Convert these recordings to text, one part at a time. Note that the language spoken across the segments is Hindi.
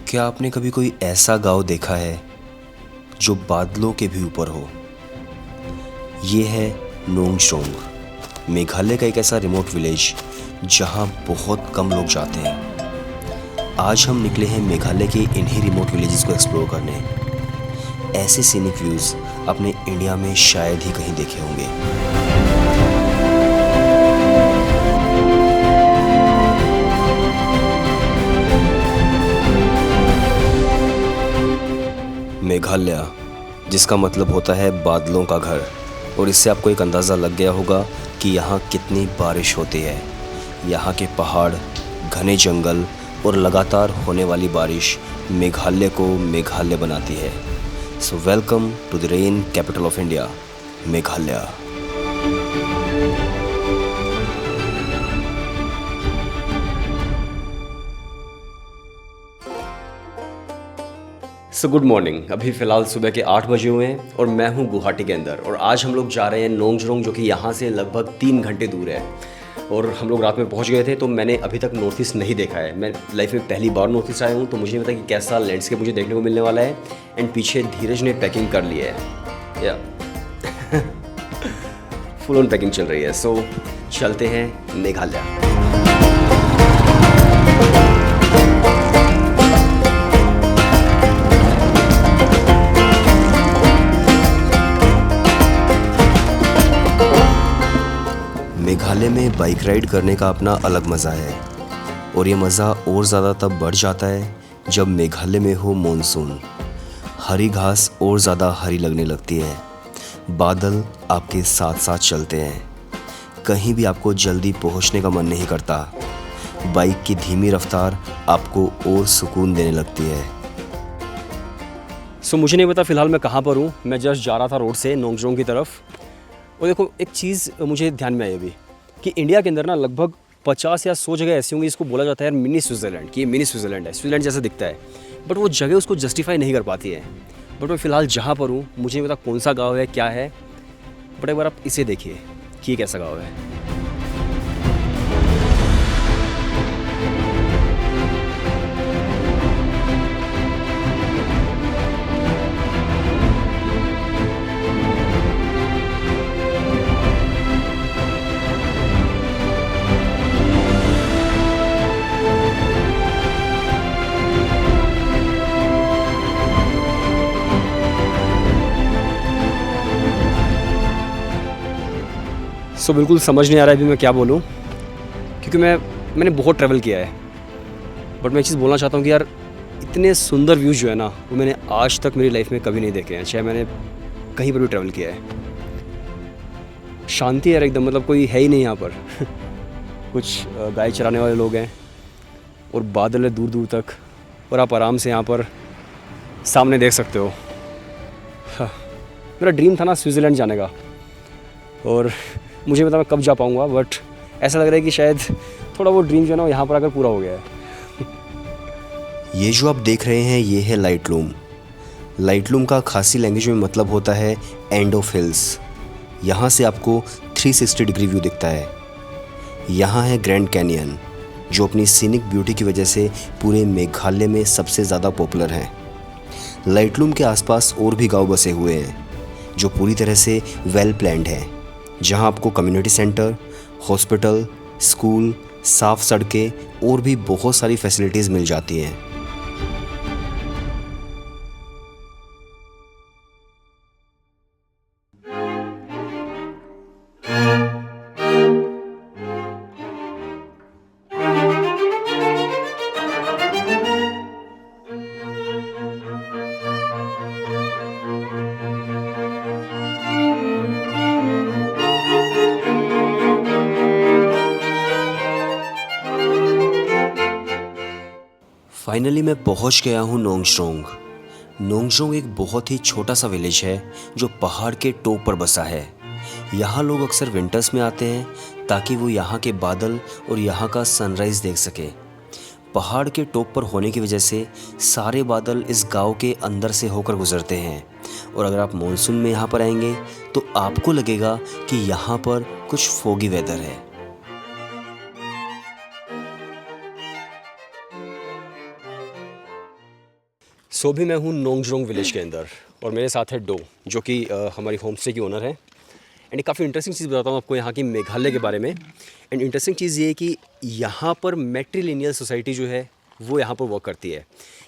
क्या आपने कभी कोई ऐसा गांव देखा है जो बादलों के भी ऊपर हो? ये है नोंगजोंग, मेघालय का एक ऐसा रिमोट विलेज जहां बहुत कम लोग जाते हैं। आज हम निकले हैं मेघालय के इन्हीं रिमोट विलेजेस को एक्सप्लोर करने। ऐसे सीनिक व्यूज़ अपने इंडिया में शायद ही कहीं देखे होंगे। मेघालय, जिसका मतलब होता है बादलों का घर, और इससे आपको एक अंदाज़ा लग गया होगा कि यहाँ कितनी बारिश होती है। यहाँ के पहाड़, घने जंगल और लगातार होने वाली बारिश मेघालय को मेघालय बनाती है। So welcome to the rain capital of India, Meghalaya. So good morning. अभी फ़िलहाल सुबह के 8 बजे हुए हैं और मैं हूँ गुवाहाटी के अंदर, और आज हम लोग जा रहे हैं नोंगजोंग, जो कि यहाँ से लगभग 3 घंटे दूर है। और हम लोग रात में पहुँच गए थे, तो मैंने अभी तक नॉर्थ ईस्ट नहीं देखा है। मैं लाइफ में पहली बार नॉर्थ ईस्ट आया हूँ, तो मुझे नहीं पता कि कैसा लैंडस्केप मुझे देखने को मिलने वाला है। एंड पीछे धीरज ने पैकिंग कर ली है, या फुल ऑन पैकिंग चल रही है। सो चलते हैं मेघालय। मेघालय में बाइक राइड करने का अपना अलग मज़ा है, और ये मज़ा और ज़्यादा तब बढ़ जाता है जब मेघालय में हो मॉनसून। हरी घास और ज़्यादा हरी लगने लगती है, बादल आपके साथ साथ चलते हैं, कहीं भी आपको जल्दी पहुंचने का मन नहीं करता। बाइक की धीमी रफ्तार आपको और सुकून देने लगती है। मुझे नहीं पता फ़िलहाल मैं कहाँ पर हूँ। मैं जस्ट जा रहा था रोड से नोंगजोंग की तरफ, और देखो एक चीज़ मुझे ध्यान में आई अभी कि इंडिया के अंदर ना लगभग 50 या 100 जगह ऐसी होंगी जिसको बोला जाता है यार मिनी स्विट्ज़रलैंड, कि ये मिनी स्विट्ज़रलैंड है, स्विट्ज़रलैंड जैसा दिखता है, बट वो जगह उसको जस्टिफाई नहीं कर पाती है। बट मैं फ़िलहाल जहाँ पर हूँ, मुझे नहीं पता कौन सा गाँव है, क्या है, बट एक बार आप इसे देखिए कि ये कैसा गाँव है। बिल्कुल समझ नहीं आ रहा है अभी मैं क्या बोलूँ, क्योंकि मैंने बहुत ट्रैवल किया है, बट मैं एक चीज़ बोलना चाहता हूँ कि यार इतने सुंदर व्यूज़ जो है ना, वो मैंने आज तक मेरी लाइफ में कभी नहीं देखे हैं, चाहे मैंने कहीं पर भी ट्रैवल किया है। शांति है एकदम, मतलब कोई है ही नहीं यहाँ पर कुछ गाय चराने वाले लोग हैं, और बादल है दूर दूर तक, और आप आराम से यहाँ पर सामने देख सकते हो। हाँ, मेरा ड्रीम था ना स्विट्ज़रलैंड जाने का, और मुझे पता मैं कब जा पाऊँगा, बट ऐसा लग रहा है कि शायद थोड़ा वो ड्रीम जो है ना यहाँ पर आकर पूरा हो गया है। ये जो आप देख रहे हैं, ये है लाइटलूम। लाइटलूम का खासी लैंग्वेज में मतलब होता है एंड ऑफ हिल्स। यहाँ से आपको 360 डिग्री व्यू दिखता है। यहाँ है ग्रैंड कैनियन, जो अपनी सीनिक ब्यूटी की वजह से पूरे मेघालय में सबसे ज़्यादा पॉपुलर है। लाइटलूम के आसपास और भी गांव बसे हुए हैं, जो पूरी तरह से वेल प्लान्ड है, जहां आपको कम्युनिटी सेंटर, हॉस्पिटल, स्कूल, साफ सड़कें और भी बहुत सारी फैसिलिटीज़ मिल जाती हैं। फाइनली मैं पहुंच गया हूं नोंगजोंग। नोंगजोंग एक बहुत ही छोटा सा विलेज है जो पहाड़ के टॉप पर बसा है। यहाँ लोग अक्सर विंटर्स में आते हैं ताकि वो यहाँ के बादल और यहाँ का सनराइज़ देख सके। पहाड़ के टॉप पर होने की वजह से सारे बादल इस गांव के अंदर से होकर गुजरते हैं, और अगर आप मॉनसून में यहाँ पर आएंगे तो आपको लगेगा कि यहाँ पर कुछ फोगी वेदर है। सो भी मैं हूँ नोंगजोंग विलेज के अंदर और मेरे साथ है डो, जो कि हमारी होम स्टे की ओनर है। एंड काफ़ी इंटरेस्टिंग चीज़ बताता हूँ आपको यहाँ की मेघालय के बारे में। एंड इंटरेस्टिंग चीज़ ये है कि यहाँ पर मैट्रिलिनियल सोसाइटी जो है वो यहाँ पर वर्क करती है,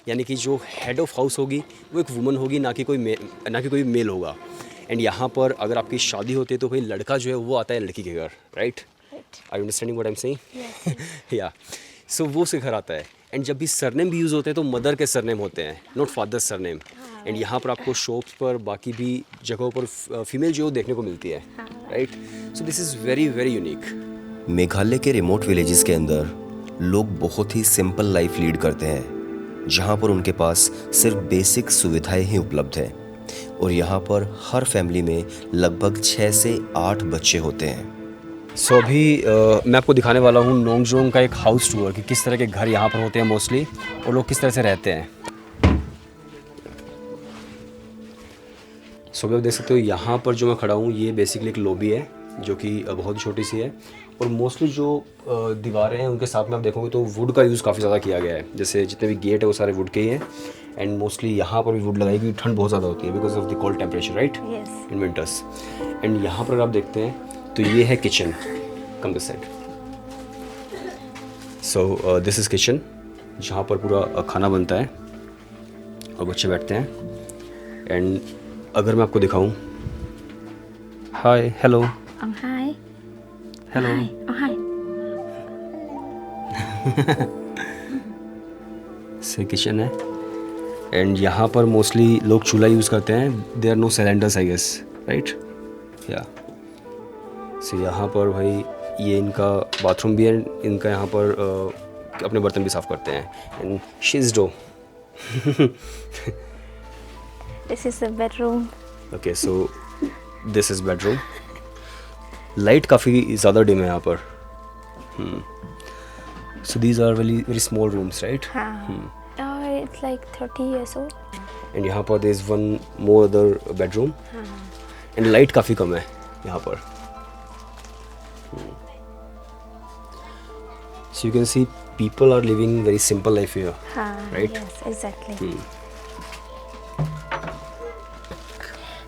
यानी कि जो हेड ऑफ़ हाउस होगी वो एक वुमन होगी, ना कि कोई मेल होगा। एंड यहाँ पर अगर आपकी शादी होती है तो भाई लड़का जो है वो आता है लड़की के घर, right? Are you understanding what I am saying? Yeah so वो उसके घर आता है। एंड जब भी सरनेम भी यूज़ होते हैं तो मदर के सरनेम होते हैं, नॉट फादर सरनेम। एंड यहाँ पर आपको शॉप्स पर, बाकी भी जगहों पर फीमेल जो देखने को मिलती है, right? So this is very very unique. Meghalaya के रिमोट विलेजेस के अंदर लोग बहुत ही सिंपल लाइफ लीड करते हैं, जहाँ पर उनके पास सिर्फ बेसिक सुविधाएं ही उपलब्ध हैं। और यहाँ पर हर फैमिली में लगभग 6 से 8 बच्चे होते हैं। सो अभी मैं आपको दिखाने वाला हूँ नोंगजोंग का एक हाउस टूर, कि किस तरह के घर यहाँ पर होते हैं मोस्टली और लोग किस तरह से रहते हैं। सो आप देख सकते हो यहाँ पर जो मैं खड़ा हूँ ये बेसिकली एक लॉबी है, जो कि बहुत ही छोटी सी है। और मोस्टली जो दीवारें हैं उनके साथ में आप देखोगे तो वुड का यूज़ काफ़ी ज़्यादा किया गया है। जैसे जितने भी गेट है वो सारे वुड के ही हैं। एंड मोस्टली यहाँ पर भी वुड लगाई, क्योंकि ठंड बहुत ज़्यादा होती है because of the cold temperature, right, in winters. And यहाँ पर अगर आप देखते हैं तो ये है kitchen, come this side. So this is kitchen, जहाँ पर पूरा खाना बनता है और बच्चे बैठते हैं। एंड अगर मैं आपको दिखाऊं, हाय, हेलो, हाय, हेलो, हाय। से किचन है। एंड यहाँ पर मोस्टली लोग चूल्हा यूज़ करते हैं। There no cylinders I guess, right? Yeah so यहाँ पर भाई ये इनका बाथरूम भी है। इनका यहाँ पर अपने बर्तन भी साफ़ करते हैं। And she is do. This is the bedroom. Okay, so this is bedroom. Light काफ़ी ज़्यादा डिम है यहाँ पर। So these are very very small rooms, right? It's like 30 years old. And यहाँ पर there is one more other bedroom. And light काफ़ी कम है यहाँ पर। So you can see people are living very simple life here, right? Yes, exactly.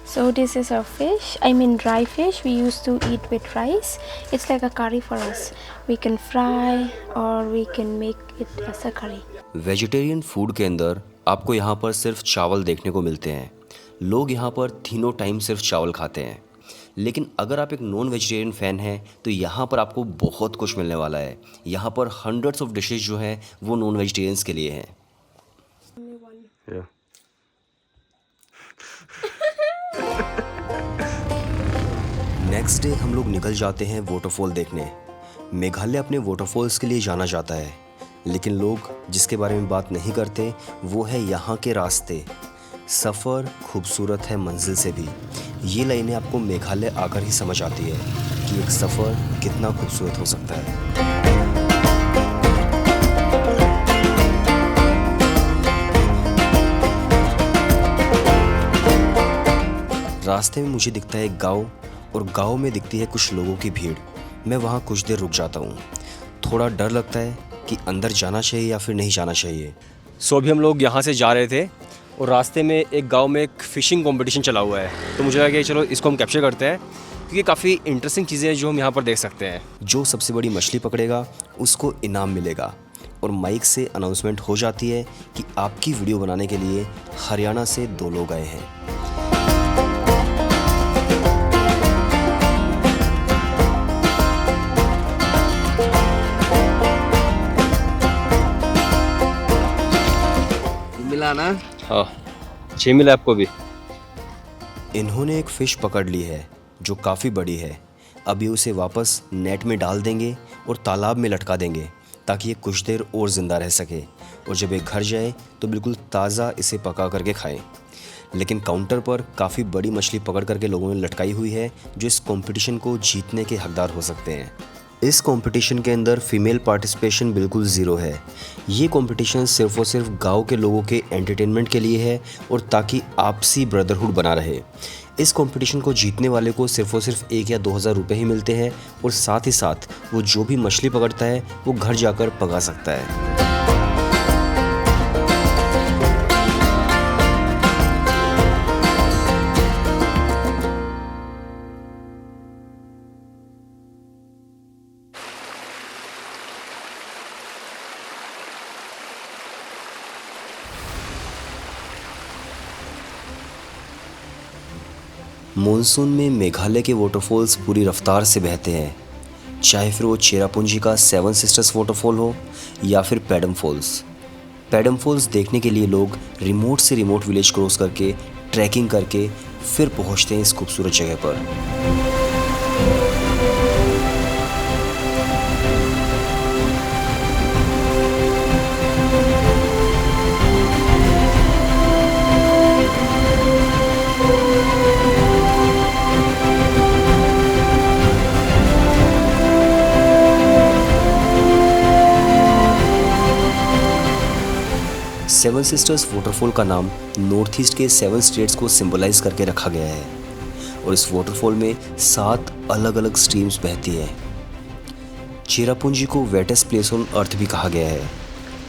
So this is our fish. I mean dry fish. We used to eat with rice. It's like a curry for us. We can fry or we can make it as a curry. Vegetarian food के अंदर आपको यहाँ पर सिर्फ चावल देखने को मिलते हैं। लोग यहाँ पर तीनों टाइम सिर्फ चावल खाते हैं। लेकिन अगर आप एक नॉन वेजिटेरियन फ़ैन हैं तो यहाँ पर आपको बहुत कुछ मिलने वाला है। यहाँ पर हंड्रेड्स ऑफ डिशेस जो हैं वो नॉन वेजिटेरियंस के लिए हैं। नेक्स्ट डे हम लोग निकल जाते हैं वाटरफॉल देखने। मेघालय अपने वाटरफॉल्स के लिए जाना जाता है, लेकिन लोग जिसके बारे में बात नहीं करते वो है यहाँ के रास्ते। सफ़र खूबसूरत है मंजिल से भी। ये लाइनें आपको मेघालय आकर ही समझ आती है कि एक सफ़र कितना खूबसूरत हो सकता है। रास्ते में मुझे दिखता है एक गांव, और गांव में दिखती है कुछ लोगों की भीड़। मैं वहाँ कुछ देर रुक जाता हूँ। थोड़ा डर लगता है कि अंदर जाना चाहिए या फिर नहीं जाना चाहिए। सो अभी हम लोग यहाँ से जा रहे थे और रास्ते में एक गांव में एक फ़िशिंग कंपटीशन चला हुआ है, तो मुझे लगा कि चलो इसको हम कैप्चर करते हैं, क्योंकि काफ़ी इंटरेस्टिंग चीज़ें हैं जो हम यहाँ पर देख सकते हैं। जो सबसे बड़ी मछली पकड़ेगा उसको इनाम मिलेगा। और माइक से अनाउंसमेंट हो जाती है कि आपकी वीडियो बनाने के लिए हरियाणा से 2 लोग आए हैं। मिला ना? हाँ, 6 मिला आपको भी। इन्होंने एक फ़िश पकड़ ली है जो काफ़ी बड़ी है। अभी उसे वापस नेट में डाल देंगे और तालाब में लटका देंगे ताकि ये कुछ देर और ज़िंदा रह सके, और जब ये घर जाए तो बिल्कुल ताज़ा इसे पका करके खाएं। लेकिन काउंटर पर काफ़ी बड़ी मछली पकड़ करके लोगों ने लटकाई हुई है, जो इस कंपटीशन को जीतने के हकदार हो सकते हैं। इस कंपटीशन के अंदर फीमेल पार्टिसिपेशन बिल्कुल ज़ीरो है। ये कंपटीशन सिर्फ और सिर्फ गांव के लोगों के एंटरटेनमेंट के लिए है, और ताकि आपसी ब्रदरहुड बना रहे। इस कंपटीशन को जीतने वाले को सिर्फ और सिर्फ 1 या 2 हज़ार रुपये ही मिलते हैं, और साथ ही साथ वो जो भी मछली पकड़ता है वो घर जाकर पका सकता है। मॉनसून में मेघालय के वाटरफॉल्स पूरी रफ्तार से बहते हैं, चाहे फिर वो चेरापूंजी का सेवन सिस्टर्स वाटरफॉल हो या फिर पैडम फॉल्स। पैडम फॉल्स देखने के लिए लोग रिमोट से रिमोट विलेज क्रॉस करके ट्रैकिंग करके फिर पहुंचते हैं इस खूबसूरत जगह पर। सेवन सिस्टर्स वाटरफॉल का नाम नॉर्थ ईस्ट के 7 स्टेट्स को सिंबलाइज करके रखा गया है और इस वाटरफॉल में 7 अलग अलग स्ट्रीम्स बहती है। चेरापूंजी को वेटेस्ट प्लेस ऑन अर्थ भी कहा गया है।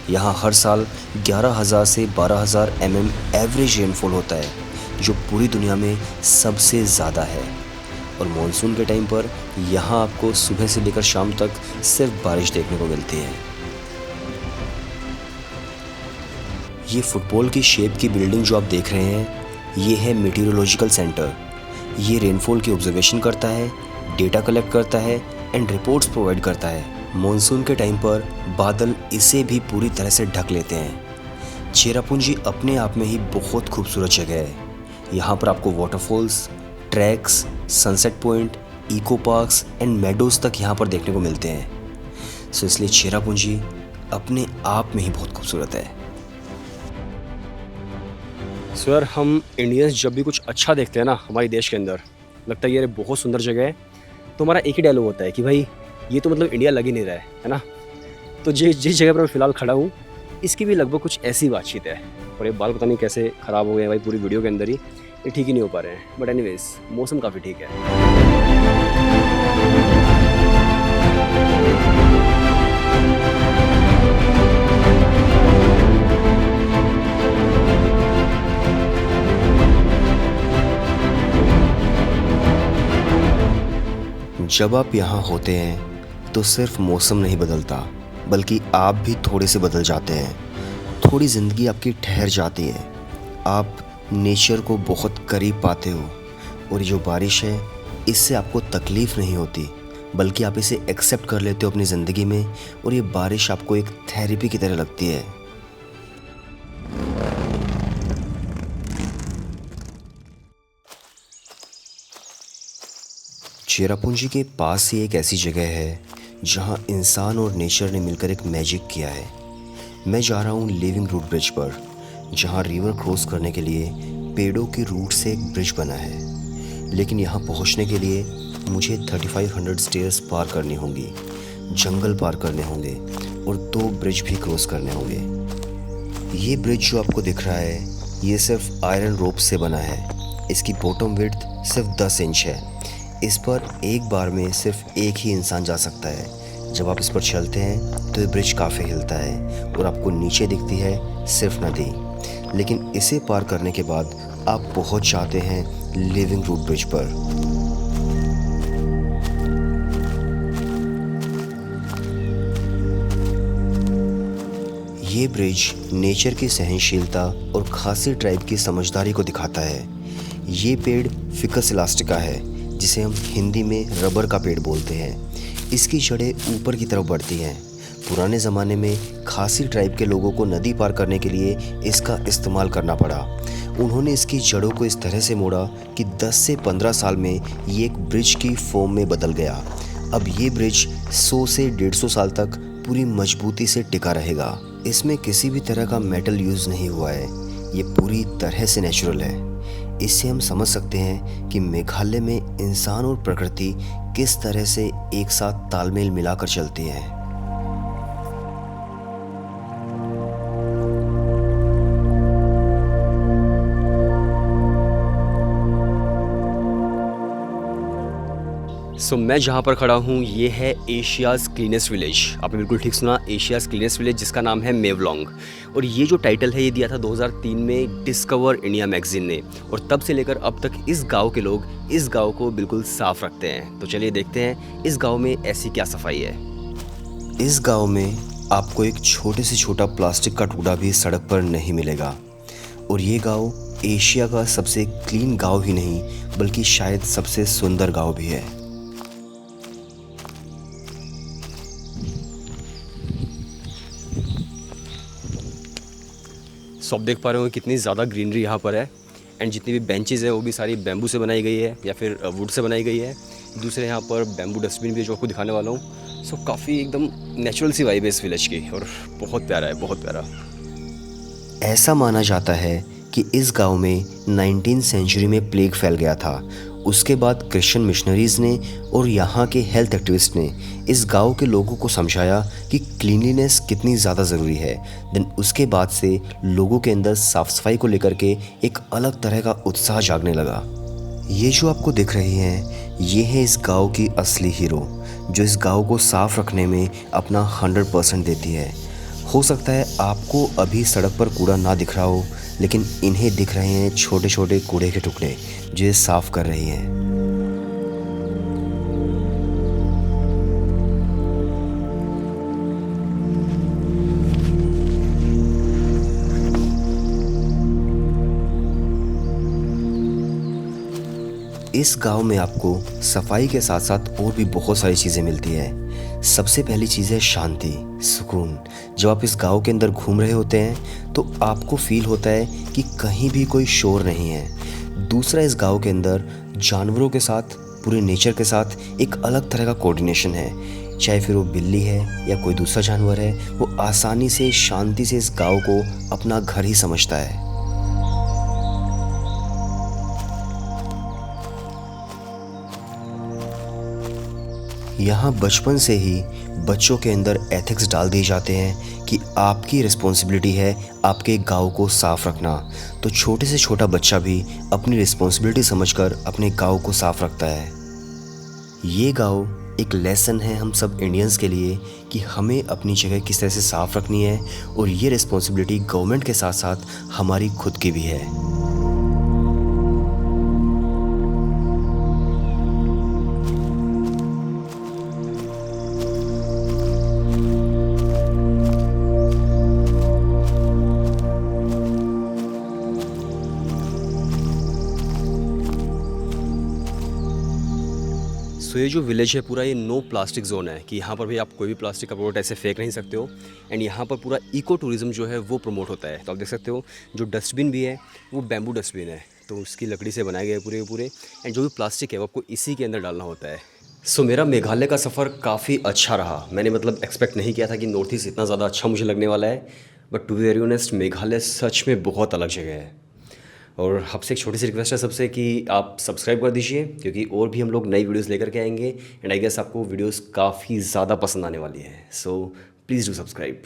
यहाँ हर साल 11,000 से 12,000 mm एवरेज रेनफॉल होता है, जो पूरी दुनिया में सबसे ज़्यादा है। और मॉनसून के टाइम पर यहाँ आपको सुबह से लेकर शाम तक सिर्फ बारिश देखने को मिलती है। ये फुटबॉल की शेप की बिल्डिंग जो आप देख रहे हैं, ये है मीटीरोलॉजिकल सेंटर। ये रेनफॉल की ऑब्जर्वेशन करता है, डेटा कलेक्ट करता है एंड रिपोर्ट्स प्रोवाइड करता है। मॉनसून के टाइम पर बादल इसे भी पूरी तरह से ढक लेते हैं। चेरापूंजी अपने आप में ही बहुत खूबसूरत जगह है। यहाँ पर आपको waterfalls, tracks, sunset point, eco parks and meadows तक यहाँ पर देखने को मिलते हैं। सो इसलिए चेरापूंजी अपने आप में ही बहुत खूबसूरत है। सर, हम इंडियंस जब भी कुछ अच्छा देखते हैं ना हमारे देश के अंदर, लगता है ये बहुत सुंदर जगह है, तो हमारा एक ही डायलॉग होता है कि भाई ये तो मतलब इंडिया लग ही नहीं रहा है ना। तो जिस जगह पर मैं फ़िलहाल खड़ा हूँ, इसकी भी लगभग कुछ ऐसी बातचीत है। और ये बाल पता नहीं कैसे ख़राब हो गए हैं भाई पूरी वीडियो के अंदर ही, ये ठीक ही नहीं हो पा रहे हैं। बट एनीवेज मौसम काफ़ी ठीक है। जब आप यहाँ होते हैं तो सिर्फ मौसम नहीं बदलता, बल्कि आप भी थोड़े से बदल जाते हैं। थोड़ी ज़िंदगी आपकी ठहर जाती है, आप नेचर को बहुत करीब पाते हो। और ये जो बारिश है, इससे आपको तकलीफ़ नहीं होती, बल्कि आप इसे एक्सेप्ट कर लेते हो अपनी ज़िंदगी में। और ये बारिश आपको एक थेरेपी की तरह लगती है। चेरापूंजी के पास ही एक ऐसी जगह है जहां इंसान और नेचर ने मिलकर एक मैजिक किया है। मैं जा रहा हूं लिविंग रूट ब्रिज पर, जहां रिवर क्रॉस करने के लिए पेड़ों के रूट से एक ब्रिज बना है। लेकिन यहां पहुंचने के लिए मुझे 3500 स्टेयर्स पार करनी होंगी, जंगल पार करने होंगे और 2 ब्रिज भी क्रॉस करने होंगे। ये ब्रिज जो आपको दिख रहा है, ये सिर्फ आयरन रोप से बना है। इसकी बॉटम विड्थ सिर्फ 10 इंच है। इस पर एक बार में सिर्फ एक ही इंसान जा सकता है। जब आप इस पर चलते हैं तो ये ब्रिज काफ़ी हिलता है और आपको नीचे दिखती है सिर्फ नदी। लेकिन इसे पार करने के बाद आप पहुंच जाते हैं लिविंग रूट ब्रिज पर। ये ब्रिज नेचर की सहनशीलता और खासी ट्राइब की समझदारी को दिखाता है। ये पेड़ फिकस इलास्टिका है, जिसे हम हिंदी में रबर का पेड़ बोलते हैं। इसकी जड़ें ऊपर की तरफ बढ़ती हैं। पुराने ज़माने में खासी ट्राइब के लोगों को नदी पार करने के लिए इसका इस्तेमाल करना पड़ा। उन्होंने इसकी जड़ों को इस तरह से मोड़ा कि 10 से 15 साल में ये एक ब्रिज की फॉर्म में बदल गया। अब ये ब्रिज 100 से 150 साल तक पूरी मजबूती से टिका रहेगा। इसमें किसी भी तरह का मेटल यूज़ नहीं हुआ है। ये पूरी तरह से नेचुरल है। इससे हम समझ सकते हैं कि मेघालय में इंसान और प्रकृति किस तरह से एक साथ तालमेल मिलाकर चलती हैं। सो मैं जहाँ पर खड़ा हूँ, ये है एशियाज़ क्लीनेस्ट विलेज। आपने बिल्कुल ठीक सुना, एशियाज़ क्लीनेस्ट विलेज, जिसका नाम है मेवलोंग। और ये जो टाइटल है, ये दिया था 2003 में डिस्कवर इंडिया मैगजीन ने। और तब से लेकर अब तक इस गांव के लोग इस गांव को बिल्कुल साफ़ रखते हैं। तो चलिए देखते हैं इस गांव में ऐसी क्या सफाई है। इस गांव में आपको एक छोटे से छोटा प्लास्टिक का टुकड़ा भी सड़क पर नहीं मिलेगा। और ये गांव एशिया का सबसे क्लीन गांव ही नहीं बल्कि शायद सबसे सुंदर गांव भी है। सो आप देख पा रहे हो कितनी ज़्यादा ग्रीनरी यहाँ पर है एंड जितनी भी बेंचेस है वो भी सारी बैम्बू से बनाई गई है या फिर वुड से बनाई गई है। दूसरे यहाँ पर बैम्बू डस्टबिन भी है जो आपको दिखाने वाला हूँ। सो काफ़ी एकदम नेचुरल सी वाइब है इस विलेज की और बहुत प्यारा है, बहुत प्यारा। ऐसा माना जाता है कि इस गांव में 19वीं सेंचुरी में प्लेग फैल गया था। उसके बाद क्रिश्चियन मिशनरीज़ ने और यहाँ के हेल्थ एक्टिविस्ट ने इस गांव के लोगों को समझाया कि क्लीनलीनेस कितनी ज़्यादा ज़रूरी है। देन उसके बाद से लोगों के अंदर साफ़ सफाई को लेकर के एक अलग तरह का उत्साह जागने लगा। ये जो आपको दिख रही हैं ये है इस गांव की असली हीरो जो इस गांव को साफ़ रखने में अपना 100% देती है। हो सकता है आपको अभी सड़क पर कूड़ा ना दिख रहा हो, लेकिन इन्हें दिख रहे हैं छोटे छोटे कूड़े के टुकड़े जो ये साफ़ कर रही हैं। इस गांव में आपको सफाई के साथ साथ और भी बहुत सारी चीज़ें मिलती हैं। सबसे पहली चीज़ है शांति, सुकून। जब आप इस गांव के अंदर घूम रहे होते हैं तो आपको फील होता है कि कहीं भी कोई शोर नहीं है। दूसरा, इस गांव के अंदर जानवरों के साथ, पूरे नेचर के साथ एक अलग तरह का कोऑर्डिनेशन है। चाहे फिर वो बिल्ली है या कोई दूसरा जानवर है, वो आसानी से शांति से इस गांव को अपना घर ही समझता है। यहाँ बचपन से ही बच्चों के अंदर एथिक्स डाल दिए जाते हैं कि आपकी रिस्पॉन्सिबिलिटी है आपके गांव को साफ़ रखना। तो छोटे से छोटा बच्चा भी अपनी रिस्पॉन्सिबिलिटी समझकर अपने गांव को साफ़ रखता है। ये गांव एक लेसन है हम सब इंडियंस के लिए कि हमें अपनी जगह किस तरह से साफ़ रखनी है और ये रिस्पॉन्सिबिलिटी गवर्नमेंट के साथ साथ हमारी खुद की भी है। सो ये जो विलेज है पूरा ये नो प्लास्टिक जोन है कि यहाँ पर भी आप कोई भी प्लास्टिक का प्रोडक्ट ऐसे फेंक नहीं सकते हो। एंड यहाँ पर पूरा इको टूरिज़्म जो है वो प्रमोट होता है। तो आप देख सकते हो जो डस्टबिन भी है वो बैम्बू डस्टबिन है, तो उसकी लकड़ी से बनाए गए पूरे के पूरे। एंड जो भी प्लास्टिक है वो आपको इसी के अंदर डालना होता है। सो मेरा मेघालय का सफ़र काफ़ी अच्छा रहा। मैंने मतलब एक्सपेक्ट नहीं किया था कि नॉर्थ ईस्ट इतना ज़्यादा अच्छा मुझे लगने वाला है, but to be very honest Meghalaya सच में बहुत अलग जगह है। और आपसे एक छोटी सी रिक्वेस्ट है सबसे कि आप सब्सक्राइब कर दीजिए क्योंकि और भी हम लोग नई वीडियोस लेकर के आएंगे। एंड आई गेस आपको वीडियोस काफ़ी ज़्यादा पसंद आने वाली है। So please do subscribe.